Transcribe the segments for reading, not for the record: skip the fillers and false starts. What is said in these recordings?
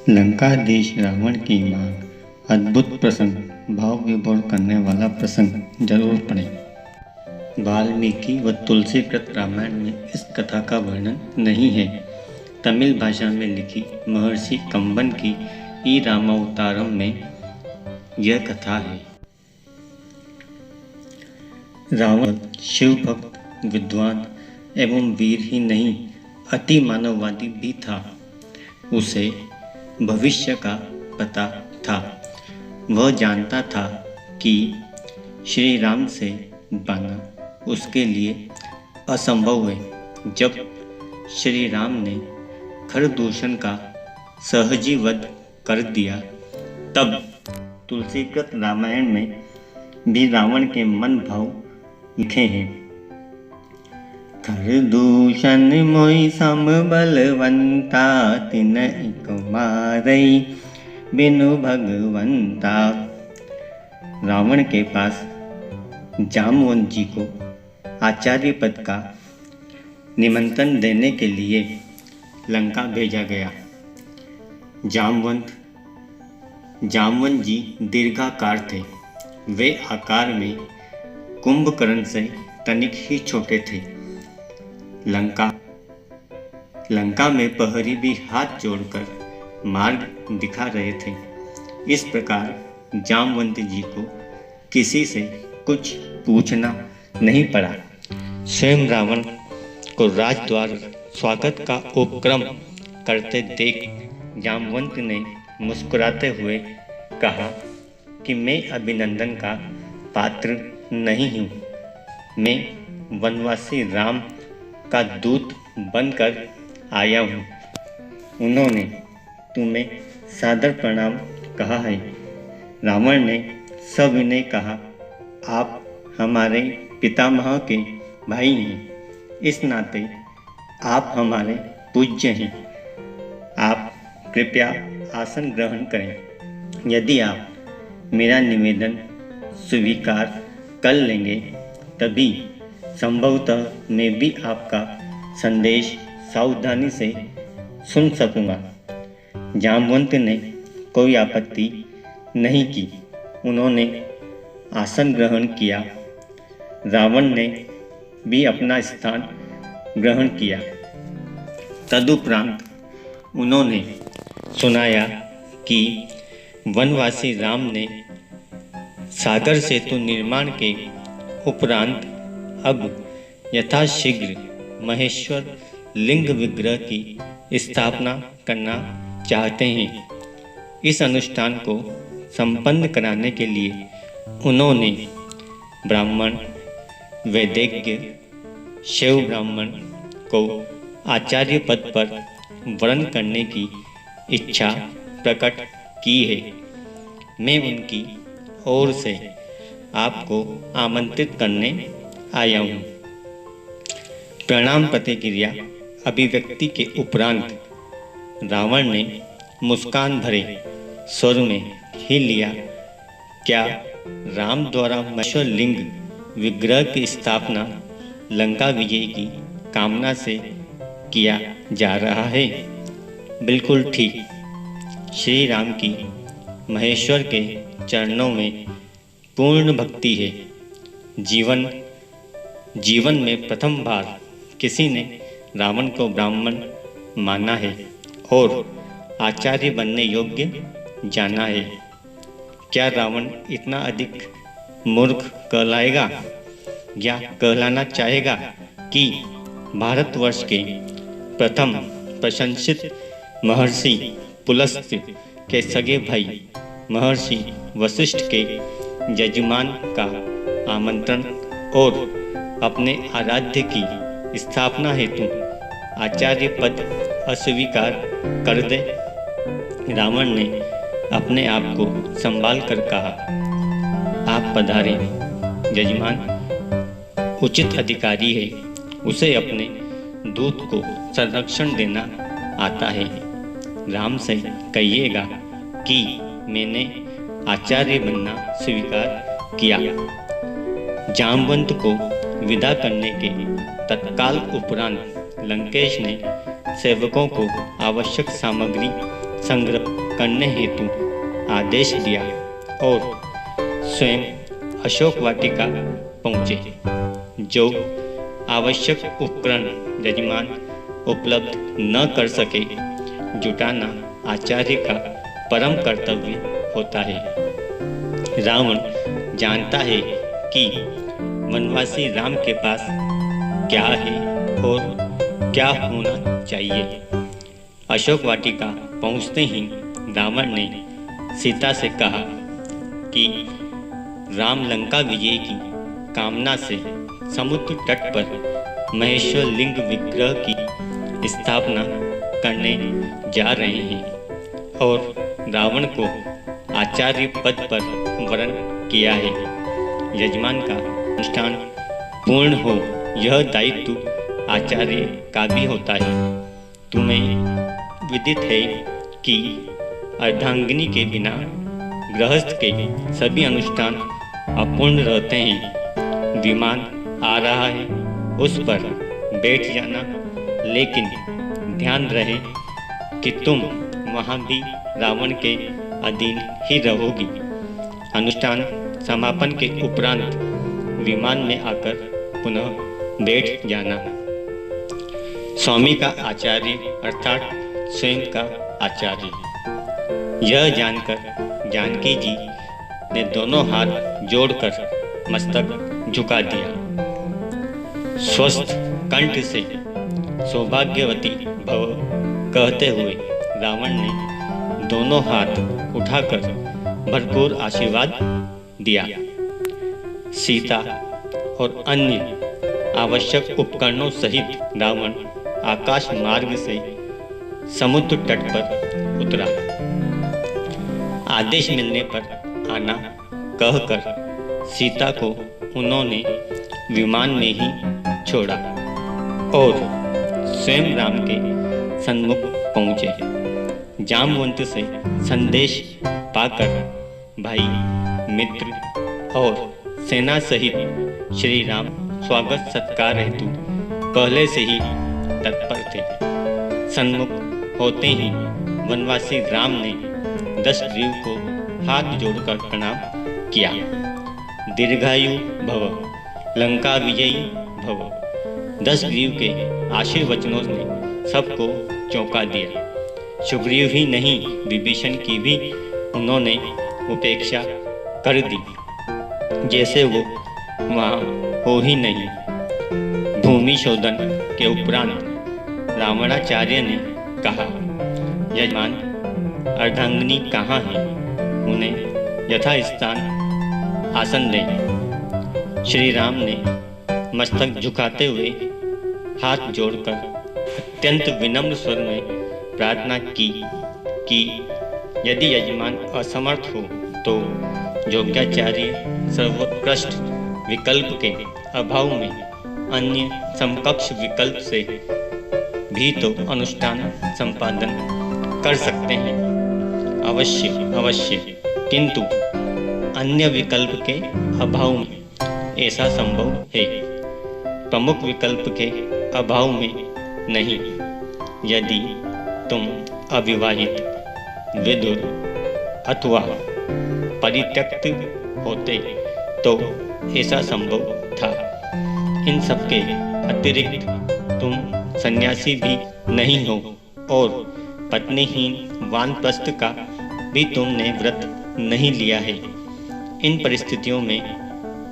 लंकाधीश रावण की मांग। अद्भुत प्रसंग, भाव विभोर करने वाला प्रसंग जरूर पढ़ें। वाल्मीकि व तुलसीकृत रामायण में इस कथा का वर्णन नहीं है। तमिल भाषा में लिखी महर्षि कंबन की ई रामावतारम में यह कथा है। रावण शिव भक्त, विद्वान एवं वीर ही नहीं, अति मानववादी भी था। उसे भविष्य का पता था। वह जानता था कि श्री राम से पाना उसके लिए असंभव है। जब श्री राम ने खरदूषण का सहजी वध कर दिया, तब तुलसीकृत रामायण में भी रावण के मन भाव लिखे हैं। खरदूषण मोई सम बलवंता, तिनहि को मारई बिनु भगवंता। रावण के पास जामवंत जी को आचार्य पद का निमंत्रण देने के लिए लंका भेजा गया। जामवंत जी दीर्घाकार थे। वे आकार में कुंभकर्ण से तनिक ही छोटे थे। लंका में प्रहरी भी हाथ जोड़कर मार्ग दिखा रहे थे। इस प्रकार जामवंत जी को किसी से कुछ पूछना नहीं पड़ा। स्वयं रावण को राजद्वार स्वागत का उपक्रम करते देख जामवंत ने मुस्कुराते हुए कहा कि मैं अभिनंदन का पात्र नहीं हूँ। मैं वनवासी राम का दूत बनकर आया हूँ। उन्होंने तुम्हें सादर प्रणाम कहा है। रावण ने सविनय कहा, आप हमारे पितामह के भाई हैं। इस नाते आप हमारे पूज्य हैं। आप कृपया आसन ग्रहण करें। यदि आप मेरा निवेदन स्वीकार कर लेंगे, तभी संभवतः मैं भी आपका संदेश सावधानी से सुन सकूंगा। जामवंत ने कोई आपत्ति नहीं की। उन्होंने आसन ग्रहण किया। रावण ने भी अपना स्थान ग्रहण किया। तदुपरांत उन्होंने सुनाया कि वनवासी राम ने सागर सेतु निर्माण के उपरांत अब यथाशीघ्र महेश्वर लिंग विग्रह की स्थापना करना चाहते हैं। इस अनुष्ठान को संपन्न कराने के लिए उन्होंने ब्राह्मण, वैदिज्ञ, शैव ब्राह्मण को आचार्य पद पर वरण करने की इच्छा प्रकट की है। मैं उनकी ओर से आपको आमंत्रित करने आया हूँ। प्रणाम प्रतिक्रिया अभिव्यक्ति के उपरांत रावण ने मुस्कान भरे स्वर में ही लिया, क्या राम द्वारा महेश्वर लिंग विग्रह की स्थापना लंका विजय की कामना से किया जा रहा है? बिल्कुल ठीक। श्री राम की महेश्वर के चरणों में पूर्ण भक्ति है। जीवन में प्रथम बार किसी ने रावण को ब्राह्मण माना है और आचार्य बनने योग्य जाना है। क्या रावण इतना अधिक मूर्ख कहलाएगा या कहलाना चाहेगा कि भारतवर्ष के प्रथम प्रशंसित महर्षि पुलस्त्य के सगे भाई महर्षि वशिष्ठ के यजमान का आमंत्रण और अपने आराध्य की स्थापना हेतु आचार्य पद अस्वीकार कर दे? रावण ने अपने आप को संभाल कर कहा, आप पधारें यजमान। उचित अधिकारी है, उसे अपने दूत को संरक्षण देना आता है। राम से कहिएगा कि मैंने आचार्य बनना स्वीकार किया। जामवंत को विदा करने के तत्काल उपरांत लंकेश ने सेवकों को आवश्यक सामग्री संग्रह करने हेतु आदेश दिया और स्वयं अशोक वाटिका पहुँचे। जो आवश्यक उपकरण यजमान उपलब्ध न कर सके, जुटाना आचार्य का परम कर्तव्य होता है। रावण जानता है कि वनवासी राम के पास क्या है और क्या होना चाहिए। अशोक वाटिका पहुंचते ही रावण ने सीता से कहा कि राम लंका विजय की कामना से समुद्र तट पर महेश्वर लिंग विग्रह की स्थापना करने जा रहे हैं और रावण को आचार्य पद पर वरण किया है। यजमान का अनुष्ठान पूर्ण हो, यह दायित्व आचार्य का भी होता है। तुम्हें विदित है कि अर्धांगिनी के बिना गृहस्थ के सभी अनुष्ठान अपूर्ण रहते हैं। विमान आ रहा है, उस पर बैठ जाना, लेकिन ध्यान रहे कि तुम वहाँ भी रावण के अधीन ही रहोगी। अनुष्ठान समापन के उपरांत विमान में आकर पुनः बैठ जाना। स्वामी का आचार्य अर्थात स्वयं का आचार्य। यह जानकर जानकी जी ने दोनों हाथ जोड़कर मस्तक झुका दिया। स्वस्थ कंठ से सौभाग्यवती भव कहते हुए रावण ने दोनों हाथ उठाकर भरपूर आशीर्वाद दिया। सीता और अन्य आवश्यक उपकरणों सहित रावण आकाश मार्ग से समुद्र तट पर उतरा। आदेश मिलने पर आना कहकर सीता को उन्होंने विमान में ही छोड़ा और स्वयं राम के सन्मुख पहुँचे। जामवंत से संदेश पाकर भाई, मित्र और सेना सहित श्री राम स्वागत सत्कार हेतु पहले से ही तत्पर थे। सन्मुख होते ही वनवासी राम ने दशग्रीव को हाथ जोड़कर प्रणाम किया। दीर्घायु भव, लंका विजयी भव। दशग्रीव के आशीर्वचनों ने सबको चौंका दिया। सुग्रीव ही नहीं, विभीषण की भी उन्होंने उपेक्षा कर दी, जैसे वो वहाँ हो ही नहीं। भूमि शोधन के उपरांत रावणाचार्य ने कहा, यजमान, अर्धांगिनी कहाँ है? उन्हें यथास्थान आसन दें। श्री राम ने मस्तक झुकाते हुए हाथ जोड़कर अत्यंत विनम्र स्वर में प्रार्थना की कि यदि यजमान असमर्थ हो तो योग्याचार्य सर्वोत्कृष्ट विकल्प के अभाव में अन्य समकक्ष विकल्प से भी तो अनुष्ठान संपादन कर सकते हैं। अवश्य अवश्य, किंतु अन्य विकल्प के अभाव में ऐसा संभव है, प्रमुख विकल्प के अभाव में नहीं। यदि तुम अविवाहित, विधुर अथवा परित्यक्त होते तो ऐसा संभव था। इन सबके अतिरिक्त तुम सन्यासी भी नहीं हो और पत्नीहीन वानप्रस्थ का भी तुमने व्रत नहीं लिया है। इन परिस्थितियों में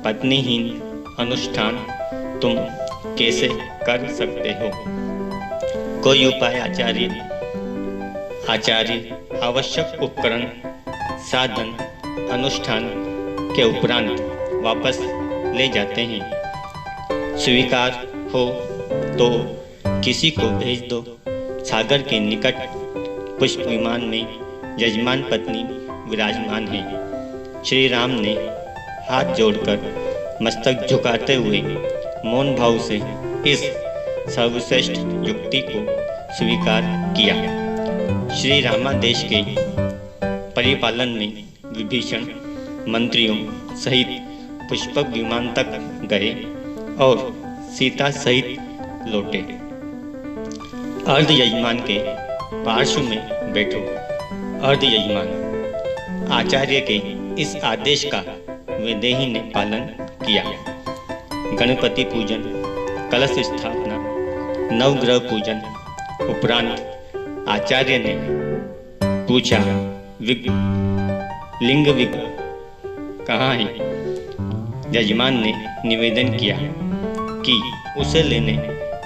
पत्नीहीन अनुष्ठान तुम कैसे कर सकते हो? कोई उपाय आचार्य? आचार्य आवश्यक उपकरण, साधन, अनुष्ठान के उपरांत वापस ले जाते हैं। स्वीकार हो तो किसी को भेज दो। सागर के निकट पुष्प विमान में यजमान पत्नी विराजमान है। श्री राम ने हाथ जोड़कर मस्तक झुकाते हुए मौन भाव से इस सर्वश्रेष्ठ युक्ति को स्वीकार किया। श्री रामादेश के परिपालन में विभीषण मंत्रियों सहित पुष्पक विमान तक गए और सीता सहित लौटे। अर्ध यजमान के पार्श्व में बैठो। अर्ध यजमान। आचार्य के इस आदेश का वैदेही ने पालन किया। गणपति पूजन, कलश स्थापना, नवग्रह पूजन उपरांत आचार्य ने पूछा, लिंग कहाँ है? यजमान ने निवेदन किया कि उसे लेने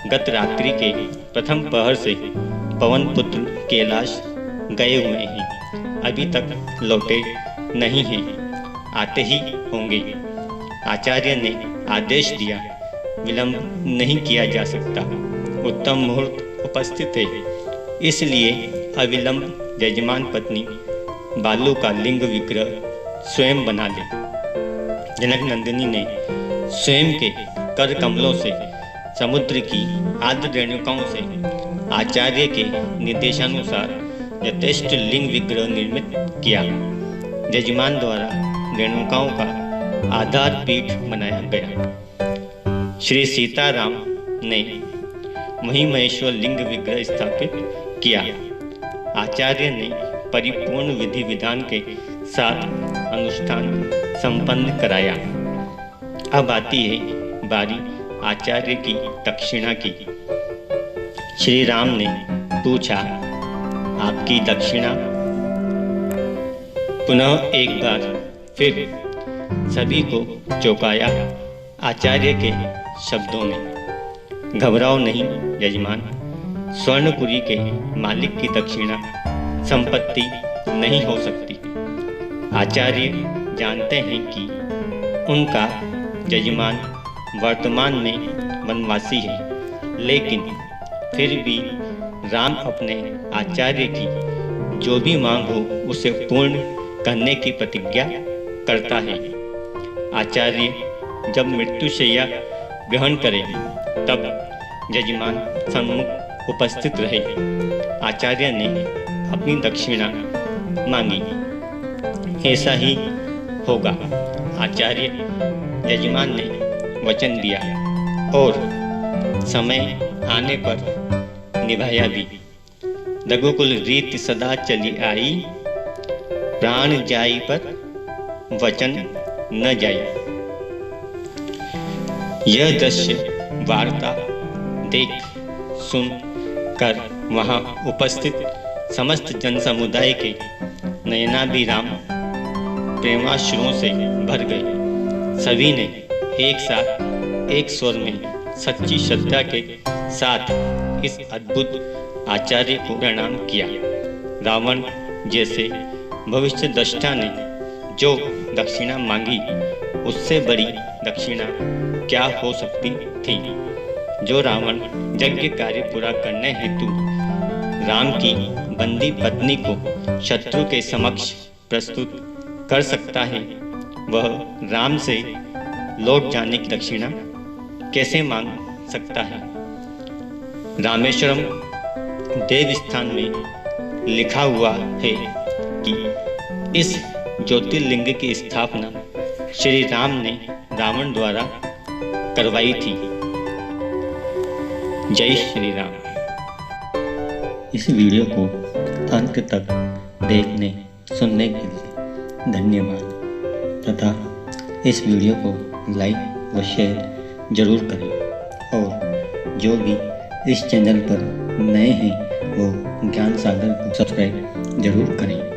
गत रात्रि के प्रथम पहर से पवन पुत्र कैलाश गए हुए हैं, अभी तक लौटे नहीं हैं, आते ही होंगे। आचार्य ने आदेश दिया, विलंब नहीं किया जा सकता, उत्तम मुहूर्त उपस्थित है, इसलिए अविलंब यजमान पत्नी बालू का लिंग विग्रह स्वयं बना ले। जनक नंदिनी ने स्वयं के कर कमलों से समुद्र की आद्र रेणुकाओं से आचार्य के निर्देशानुसार यथेष्ट लिंग विग्रह निर्मित किया। यजमान द्वारा रेणुकाओं का आधार पीठ बनाया गया। श्री सीताराम ने वहीं महेश्वर लिंग विग्रह स्थापित किया। आचार्य ने परिपूर्ण विधि विधान के साथ अनुष्ठान संपन्न कराया। अब आती है बारी आचार्य की दक्षिणा की। श्री राम ने पूछा, आपकी दक्षिणा? पुनः एक बार फिर सभी को चौंकाया आचार्य के शब्दों ने। घबराओ नहीं यजमान, स्वर्णपुरी के मालिक की दक्षिणा संपत्ति नहीं हो सकती। आचार्य जानते हैं कि उनका यजमान वर्तमान में वनवासी है, लेकिन फिर भी राम अपने आचार्य की जो भी मांग हो उसे पूर्ण करने की प्रतिज्ञा करता है। आचार्य जब मृत्युशैया ग्रहण करे तब यजमान सम्मुख उपस्थित रहे। आचार्य ने अपनी दक्षिणा मांगी, ऐसा ही होगा। आचार्य यजमान ने वचन दिया और समय आने पर निभाया भी। रघुकुल रीत सदा चली आई, प्राण जाई पर वचन न जाई। यह दृश्य वार्ता देख सुन कर वहां उपस्थित समस्त जन समुदाय के नयनाभिराम प्रेमाश्रुओं से भर गए। सभी ने एक साथ एक स्वर में सच्ची श्रद्धा के साथ इस अद्भुत आचार्य को प्रणाम किया। रावण जैसे भविष्य द्रष्टा ने जो दक्षिणा मांगी, उससे बड़ी दक्षिणा क्या हो सकती थी। जो रावण यज्ञ कार्य पूरा करने हेतु राम की बंदी पत्नी को शत्रु के समक्ष प्रस्तुत कर सकता है, वह राम से लौट जाने की दक्षिणा कैसे मांग सकता है। रामेश्वरम देव स्थान में लिखा हुआ है कि इस ज्योतिर्लिंग की स्थापना श्री राम ने रावण द्वारा करवाई थी। जय श्री राम। इस वीडियो को अंत तक देखने सुनने के लिए धन्यवाद तथा इस वीडियो को लाइक व शेयर जरूर करें और जो भी इस चैनल पर नए हैं वो ज्ञान सागर को सब्सक्राइब जरूर करें।